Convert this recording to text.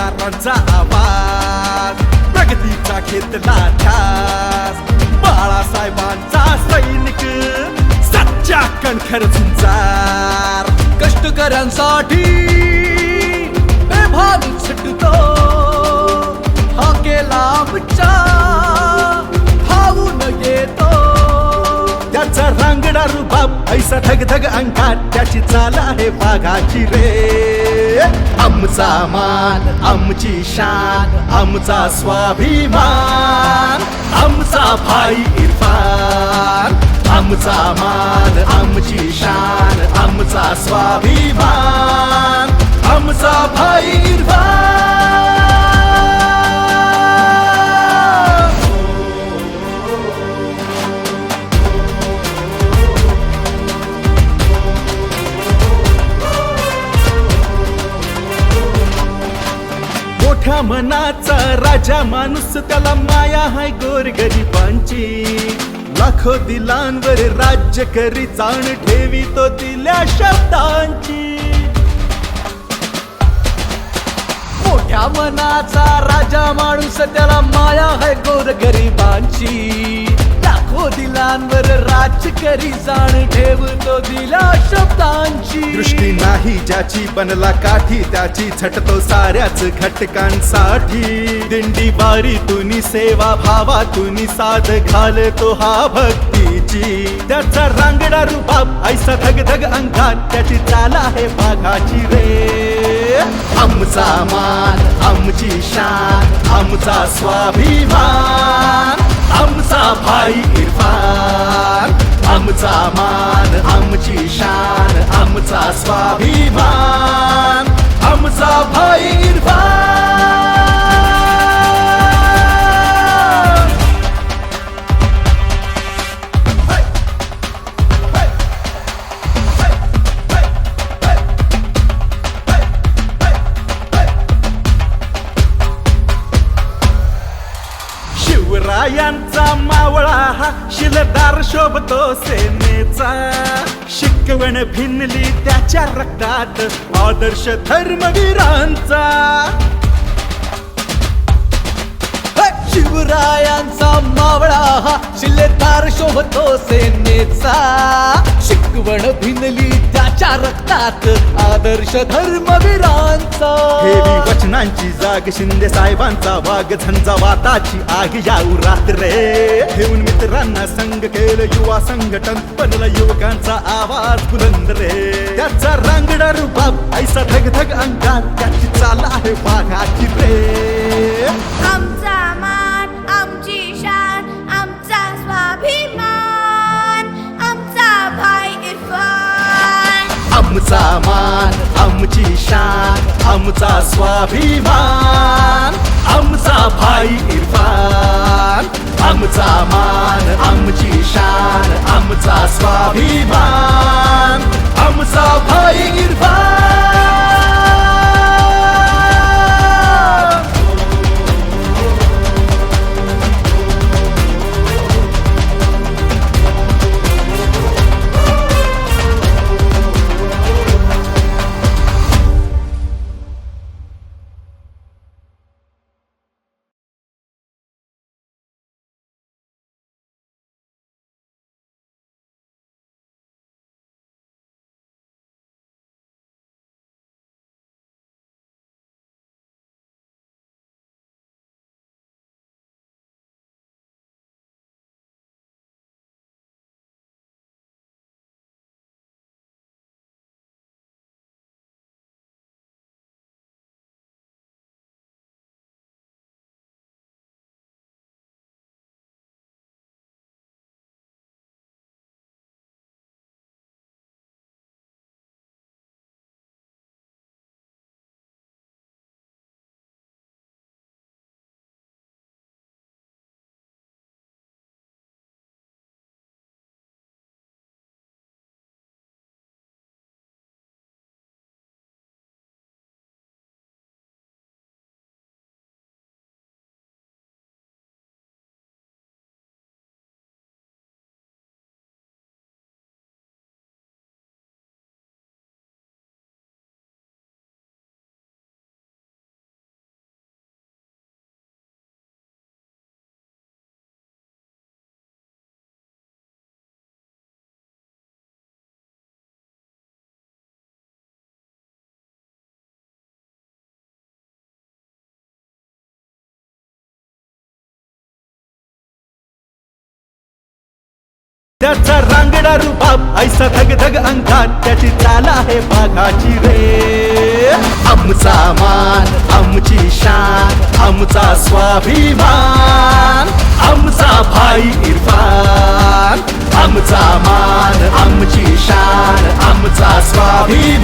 विचारांचा आवाज, प्रगतीचा घेतला ध्यास, बाळासाहेबांचा सैनिक, सच्चा कणखर झुंजार, कष्टकऱ्यांसाठी बेभान झटतो, हा केला आमच्या धावून येतो. त्याचा रांगडा रुबाब ऐसा धग धग अंगात, त्याची चाल आहे वाघाची रे. आमचा मान, आमची शान, आमचा स्वाभिमान, आमचा भाई इरफान. आमचा मान, आमची शान, आमचा स्वाभिमान, आमचा भाई इरफान. मोठ्या मनाचा राजा माणूस, त्याला माया हाय गोरगरिबांची. लाखो दिलांवर राज्य करी, जाण ठेवी तो दिल्या शब्दांची. मोठ्या मनाचा राजा माणूस, त्याला माया हाय गोरगरिबांची. लाखो दिलांवर राज्य करी, जाण ठेवतो दिल्या शब्दांची. दृष्टी नाही ज्याची बनला काठी, त्याची झटतो साऱ्याच घटकांसाठी. दिंडी वारी तुनी सेवा भावा तुनी, साध घालतो हा भक्तीची. त्याचा रांगडा रुबाब ऐसा धग धग अंगात, त्याची चाल आहे वाघाची रे. आमचा मान, आमची शान, आमचा स्वाभिमान, आमचा भाई इरफान. आमचा मान, आमची शान, आमचा स्वाभिमान, आमचा भाई इरफान. शिवरायांचा मावळा हा शिलदार शोभतो सेनेचा. शिकवण भिनली त्याच्या रक्तात, आदर्श धर्मवीरांचा. शिवरायांचा मावळा हा शिलेदार शोभतो सेनेचा. शिकवण भिनली त्याच्या रक्तात, आदर्श धर्मवीरांचा. हेवी वचनांची जाग शिंदे साहेबांचा, वाघ झंझावाताची आग याऊ रात्रे. घेऊन मित्रांना संग केलं युवा संघटन, बनला युवकांचा आवाज बुलंद रे. त्याचा रांगडा रुबाब ऐसा धग धग अंगात, त्याची चाल आहे वाघाची रे. आमचा मान, आमची शान, आमचा स्वाभिमान, आमचा भाई इरफान. आमचा मान, आमची शान, आमचा स्वाभिमान, आमचा भाई इरफान. आमचा मान, आमची शान, आमचा स्वाभिमान, आमचा भाई इरफान. त्याचा रांगडा रुबाब ऐसा धग धग अंगात त्याची चाल आहे बाघाची रे आमचा मान आमची शान आमचा स्वाभिमान आमचा भाई इरफान आमचा मान आमची शान आमचा स्वाभिमान